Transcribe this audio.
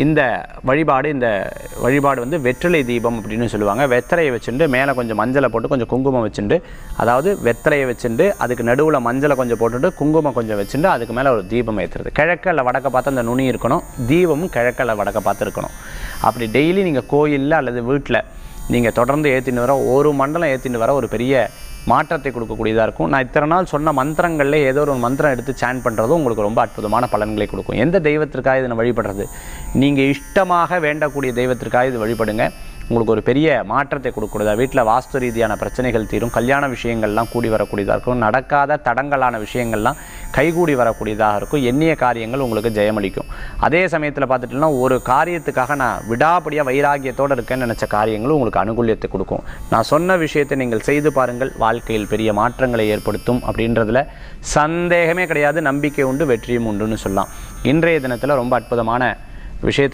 இந்த வழிபாடு வந்து வெற்றிலை தீபம் அப்படின்னு சொல்லுவாங்க. வெத்தலையை வச்சுட்டு மேலே கொஞ்சம் மஞ்சளை போட்டு கொஞ்சம் குங்குமம் வச்சுட்டு, அதாவது வெத்தலையை வச்சுட்டு அதுக்கு நடுவில் மஞ்சளை கொஞ்சம் போட்டுட்டு குங்குமம் கொஞ்சம் வச்சுட்டு அதுக்கு மேலே ஒரு தீபம் ஏற்றுறது. கிழக்கு அல்ல வடக்க பார்த்து அந்த நுனி இருக்கணும். தீபமும் கிழக்கு அல்ல வடக்க பார்த்து இருக்கணும். அப்படி டெய்லி நீங்கள் கோயிலில் அல்லது வீட்டில் நீங்கள் தொடர்ந்து ஏற்றின்னு வர ஒரு மண்டலம் ஏற்றின்னு வர ஒரு பெரிய மாற்றத்தை கொடுக்கக்கூடியதாக இருக்கும். நான் இத்தனை நாள் சொன்ன மந்திரங்களில் ஏதோ ஒரு மந்திரம் எடுத்து சேன் பண்ணுறதும் உங்களுக்கு ரொம்ப அற்புதமான பலன்களை கொடுக்கும். எந்த தெய்வத்திற்காக இதனை வழிபடுறது, நீங்கள் இஷ்டமாக வேண்டக்கூடிய தெய்வத்திற்காக இது வழிபடுங்க. உங்களுக்கு ஒரு பெரிய மாற்றத்தை கொடுக்கக்கூடியதாக, வீட்டில் வாஸ்து ரீதியான பிரச்சனைகள் தீரும், கல்யாண விஷயங்கள்லாம் கூடி வரக்கூடியதாக இருக்கும், நடக்காத தடங்கலான விஷயங்கள்லாம் கைகூடி வரக்கூடியதாக இருக்கும், எண்ணிய காரியங்கள் உங்களுக்கு ஜெயமளிக்கும். அதே சமயத்தில் பார்த்துட்டோம்னா ஒரு காரியத்துக்காக நான் விடாப்படியாக வைராகியத்தோடு இருக்கேன்னு நினச்ச காரியங்களும் உங்களுக்கு அனுகூல்யத்தை கொடுக்கும். நான் சொன்ன விஷயத்தை நீங்கள் செய்து பாருங்கள், வாழ்க்கையில் பெரிய மாற்றங்களை ஏற்படுத்தும் அப்படின்றதுல சந்தேகமே கிடையாது. நம்பிக்கை உண்டு, வெற்றியும் உண்டுன்னு சொல்லலாம். இன்றைய தினத்தில் ரொம்ப அற்புதமான விஷயத்தை